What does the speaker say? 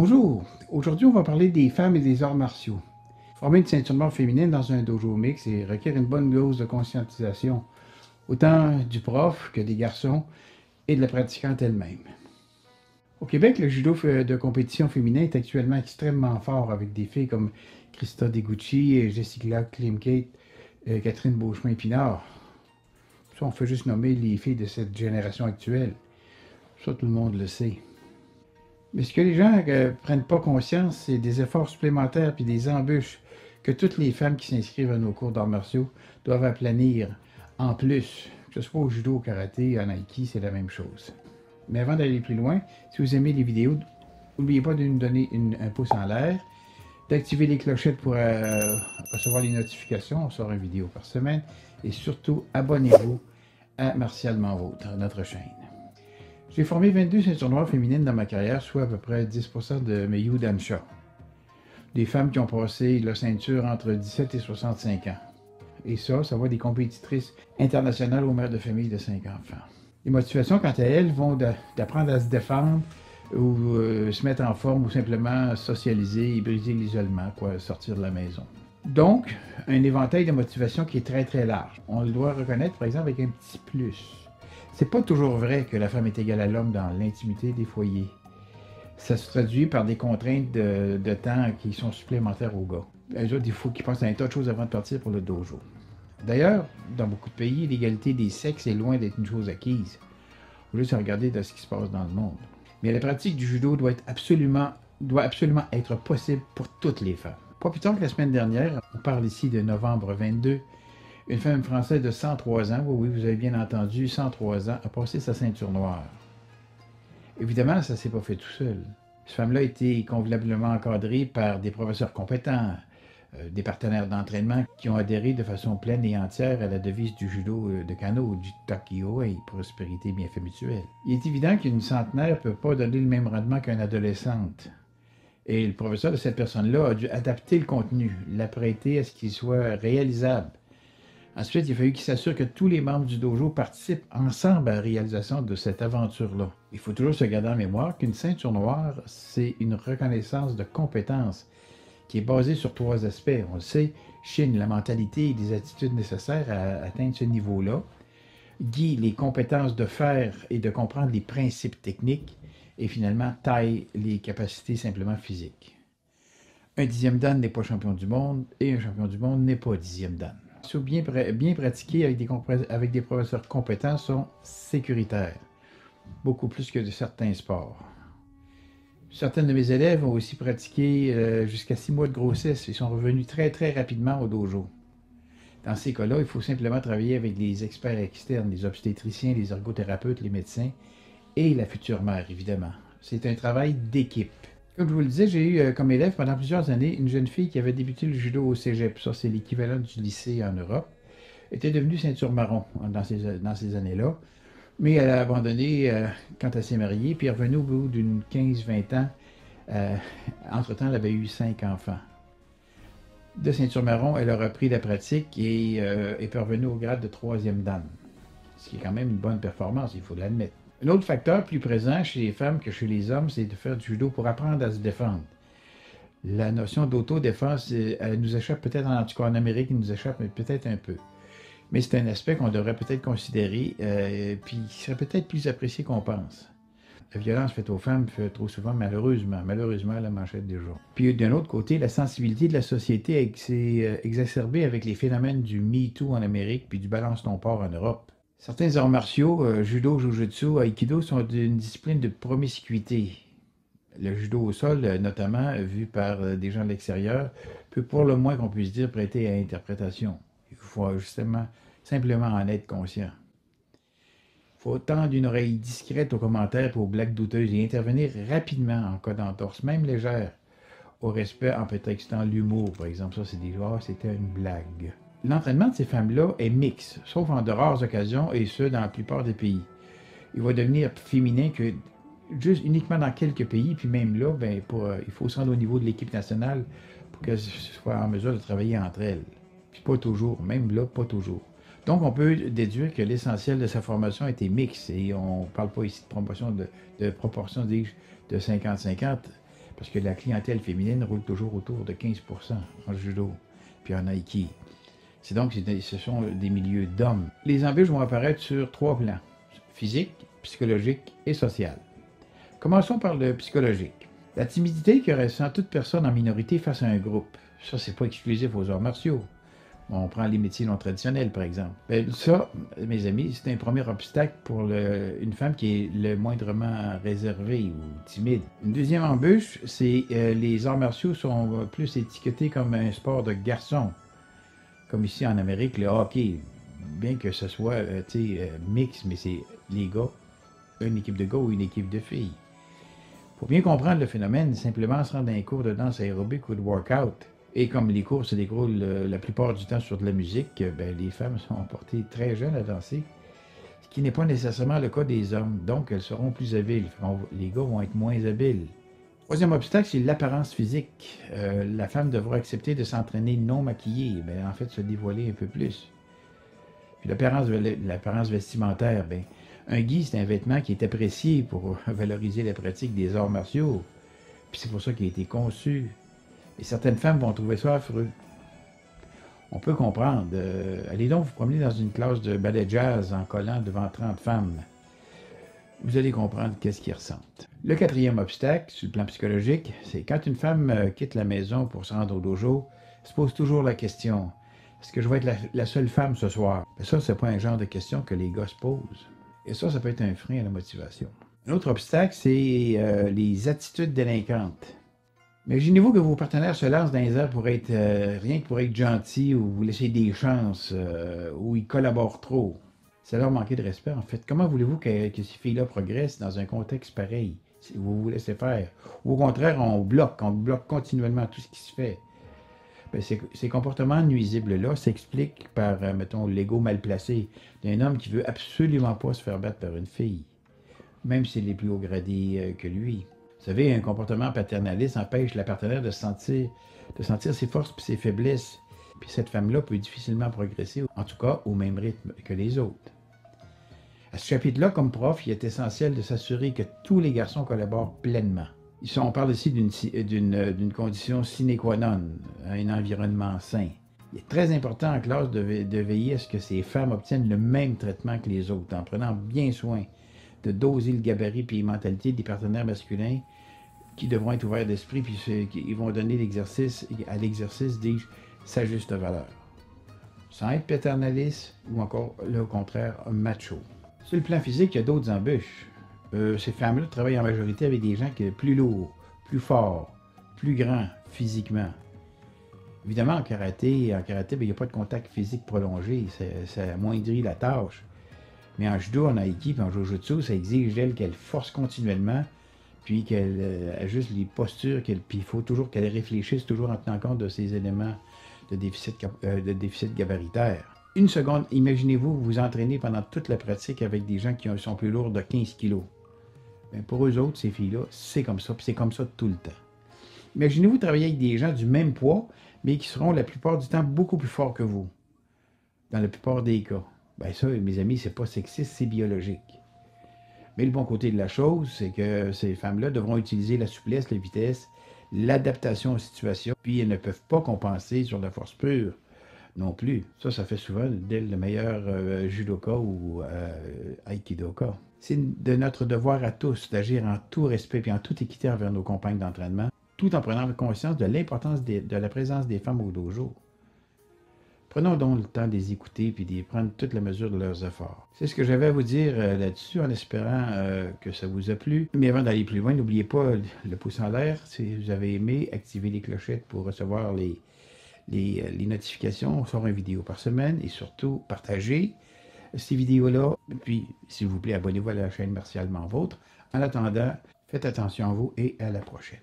Bonjour, aujourd'hui on va parler des femmes et des arts martiaux. Former une ceinture noire féminine dans un dojo mix requiert une bonne dose de conscientisation, autant du prof que des garçons et de la pratiquante elle-même. Au Québec, le judo de compétition féminin est actuellement extrêmement fort avec des filles comme Christa Degucci, Jessica Klimkate, Catherine Beauchemin-Pinard. Ça, on fait juste nommer les filles de cette génération actuelle. Ça, tout le monde le sait. Mais ce que les gens ne prennent pas conscience, c'est des efforts supplémentaires puis des embûches que toutes les femmes qui s'inscrivent à nos cours d'arts martiaux doivent aplanir en plus. Que ce soit au judo, au karaté, en aïki, c'est la même chose. Mais avant d'aller plus loin, si vous aimez les vidéos, n'oubliez pas de nous donner un pouce en l'air, d'activer les clochettes pour recevoir les notifications. On sort une vidéo par semaine. Et surtout, abonnez-vous à Martialement Vôtre, notre chaîne. J'ai formé 22 ceintures noires féminines dans ma carrière, soit à peu près 10% de mes Yudansha. Des femmes qui ont passé la ceinture entre 17 et 65 ans. Et ça va des compétitrices internationales aux mères de famille de 5 enfants. Les motivations, quant à elles, vont d'apprendre à se défendre ou se mettre en forme ou simplement socialiser et briser l'isolement, sortir de la maison. Donc, un éventail de motivations qui est très très large. On le doit reconnaître, par exemple, avec un petit plus. C'est pas toujours vrai que la femme est égale à l'homme dans l'intimité des foyers. Ça se traduit par des contraintes de temps qui sont supplémentaires aux gars. Eux autres, il faut qu'ils pensent à un tas de choses avant de partir pour le dojo. D'ailleurs, dans beaucoup de pays, l'égalité des sexes est loin d'être une chose acquise. Il faut juste regarder de ce qui se passe dans le monde. Mais la pratique du judo doit absolument être possible pour toutes les femmes. Pas plus tard que la semaine dernière, on parle ici de novembre 22, une femme française de 103 ans, oui, vous avez bien entendu, 103 ans, a passé sa ceinture noire. Évidemment, ça ne s'est pas fait tout seul. Cette femme-là a été convenablement encadrée par des professeurs compétents, des partenaires d'entraînement qui ont adhéré de façon pleine et entière à la devise du judo de Kano, du Takio et prospérité bienfait mutuel. Il est évident qu'une centenaire ne peut pas donner le même rendement qu'une adolescente. Et le professeur de cette personne-là a dû adapter le contenu, l'apprêter à ce qu'il soit réalisable. Ensuite, il a fallu qu'il s'assure que tous les membres du dojo participent ensemble à la réalisation de cette aventure-là. Il faut toujours se garder en mémoire qu'une ceinture noire, c'est une reconnaissance de compétences qui est basée sur 3 aspects. On le sait, Shin, la mentalité et les attitudes nécessaires à atteindre ce niveau-là. Gi, les compétences de faire et de comprendre les principes techniques. Et finalement, Tai, les capacités simplement physiques. Un 10e dan n'est pas champion du monde et un champion du monde n'est pas 10e dan. Bien pratiqués avec des professeurs compétents sont sécuritaires, beaucoup plus que de certains sports. Certaines de mes élèves ont aussi pratiqué jusqu'à 6 mois de grossesse et sont revenus très très rapidement au dojo. Dans ces cas-là, il faut simplement travailler avec des experts externes, les obstétriciens, les ergothérapeutes, les médecins et la future mère, évidemment. C'est un travail d'équipe. Comme je vous le disais, j'ai eu comme élève pendant plusieurs années une jeune fille qui avait débuté le judo au cégep. Ça, c'est l'équivalent du lycée en Europe. Elle était devenue ceinture marron dans ces années-là. Mais elle a abandonné quand elle s'est mariée, puis elle est revenue au bout d'une 15-20 ans. Entre-temps, elle avait eu 5 enfants. De ceinture marron, elle a repris la pratique et est revenue au grade de 3e dan. Ce qui est quand même une bonne performance, il faut l'admettre. Un autre facteur plus présent chez les femmes que chez les hommes, c'est de faire du judo pour apprendre à se défendre. La notion d'autodéfense, elle nous échappe peut-être, en tout cas en Amérique, elle nous échappe peut-être un peu. Mais c'est un aspect qu'on devrait peut-être considérer, puis qui serait peut-être plus apprécié qu'on pense. La violence faite aux femmes fait trop souvent, malheureusement, la manchette des jours. Puis d'un autre côté, la sensibilité de la société s'est exacerbée avec les phénomènes du MeToo en Amérique, puis du balance ton port en Europe. Certains arts martiaux, judo, jujutsu, aikido, sont une discipline de promiscuité. Le judo au sol, notamment, vu par des gens de l'extérieur, peut pour le moins qu'on puisse dire prêter à interprétation. Il faut justement, simplement en être conscient. Il faut tendre une oreille discrète aux commentaires et aux blagues douteuses et intervenir rapidement en cas d'entorse, même légère, au respect en prétextant l'humour, par exemple. Ça, c'est déjà, c'était une blague. L'entraînement de ces femmes-là est mixte, sauf en de rares occasions, et ce, dans la plupart des pays. Il va devenir féminin que juste uniquement dans quelques pays, puis même là, il faut se rendre au niveau de l'équipe nationale pour qu'elles soient en mesure de travailler entre elles. Puis pas toujours, même là, pas toujours. Donc, on peut déduire que l'essentiel de sa formation était mixte, et on ne parle pas ici de proportion de 50-50, parce que la clientèle féminine roule toujours autour de 15% en judo puis en aiki. C'est donc, ce sont des milieux d'hommes. Les embûches vont apparaître sur 3 plans, physique, psychologique et social. Commençons par le psychologique. La timidité que ressent toute personne en minorité face à un groupe. Ça, c'est pas exclusif aux arts martiaux. On prend les métiers non traditionnels, par exemple. Ben, ça, mes amis, c'est un premier obstacle pour une femme qui est le moindrement réservée ou timide. Une deuxième embûche, c'est les arts martiaux sont plus étiquetés comme un sport de garçon. Comme ici en Amérique, le hockey, bien que ce soit mix, mais c'est les gars, une équipe de gars ou une équipe de filles. Pour bien comprendre le phénomène, simplement se rendre dans un cours de danse aérobique ou de workout. Et comme les cours se déroulent la plupart du temps sur de la musique, ben, les femmes sont portées très jeunes à danser, ce qui n'est pas nécessairement le cas des hommes. Donc, elles seront plus habiles. Les gars vont être moins habiles. Troisième obstacle, c'est l'apparence physique. La femme devra accepter de s'entraîner non maquillée, ben, en fait, se dévoiler un peu plus. Puis l'apparence vestimentaire, ben, un gi, c'est un vêtement qui est apprécié pour valoriser la pratique des arts martiaux. Puis c'est pour ça qu'il a été conçu. Et certaines femmes vont trouver ça affreux. On peut comprendre. Allez donc vous promener dans une classe de ballet jazz en collant devant 30 femmes. Vous allez comprendre qu'est-ce qu'ils ressentent. Le quatrième obstacle, sur le plan psychologique, c'est quand une femme quitte la maison pour se rendre au dojo, elle se pose toujours la question, est-ce que je vais être la seule femme ce soir? Mais ça, c'est pas un genre de question que les gars se posent. Et ça peut être un frein à la motivation. Un autre obstacle, c'est les attitudes délinquantes. Imaginez-vous que vos partenaires se lancent dans les airs pour être rien que pour être gentils ou vous laisser des chances ou ils collaborent trop. C'est leur manquer de respect, en fait. Comment voulez-vous que ces filles-là progressent dans un contexte pareil? Si vous vous laissez faire. Ou au contraire, on bloque continuellement tout ce qui se fait. Ben, ces comportements nuisibles-là s'expliquent par, mettons, l'ego mal placé d'un homme qui veut absolument pas se faire battre par une fille, même s'il est plus haut gradé que lui. Vous savez, un comportement paternaliste empêche la partenaire de sentir ses forces et ses faiblesses. Puis cette femme-là peut difficilement progresser, en tout cas au même rythme que les autres. À ce chapitre-là, comme prof, il est essentiel de s'assurer que tous les garçons collaborent pleinement. On parle ici d'une condition sine qua non, un environnement sain. Il est très important en classe de veiller à ce que ces femmes obtiennent le même traitement que les autres, en prenant bien soin de doser le gabarit et les mentalités des partenaires masculins qui devront être ouverts d'esprit, puis ils vont donner à l'exercice, dis-je, sa juste valeur. Sans être paternaliste ou encore, au contraire, macho. Sur le plan physique, il y a d'autres embûches. Ces femmes-là travaillent en majorité avec des gens qui sont plus lourds, plus forts, plus grands physiquement. Évidemment, en karaté, ben, il n'y a pas de contact physique prolongé, ça amoindrit la tâche. Mais en judo, en aiki et en jujutsu, ça exige d'elle qu'elle force continuellement, puis qu'elle ajuste les postures, puis il faut toujours qu'elle réfléchisse toujours en tenant compte de ces éléments de déficit gabaritaire. Une seconde, imaginez-vous vous entraîner pendant toute la pratique avec des gens qui sont plus lourds de 15 kilos. Bien, pour eux autres, ces filles-là, c'est comme ça, puis c'est comme ça tout le temps. Imaginez-vous travailler avec des gens du même poids, mais qui seront la plupart du temps beaucoup plus forts que vous, dans la plupart des cas. Bien ça, mes amis, c'est pas sexiste, c'est biologique. Mais le bon côté de la chose, c'est que ces femmes-là devront utiliser la souplesse, la vitesse, l'adaptation aux situations, puis elles ne peuvent pas compenser sur la force pure non plus. Ça fait souvent d'elle le meilleur judoka ou aikidoka. C'est de notre devoir à tous d'agir en tout respect et en toute équité envers nos compagnes d'entraînement, tout en prenant conscience de l'importance de la présence des femmes au dojo. Prenons donc le temps de les écouter et de prendre toute la mesure de leurs efforts. C'est ce que j'avais à vous dire là-dessus, en espérant que ça vous a plu. Mais avant d'aller plus loin, n'oubliez pas le pouce en l'air. Si vous avez aimé, activez les clochettes pour recevoir les notifications. On sort une vidéo par semaine et surtout, partagez ces vidéos-là. Puis, s'il vous plaît, abonnez-vous à la chaîne Martialement Vôtre. En attendant, faites attention à vous et à la prochaine.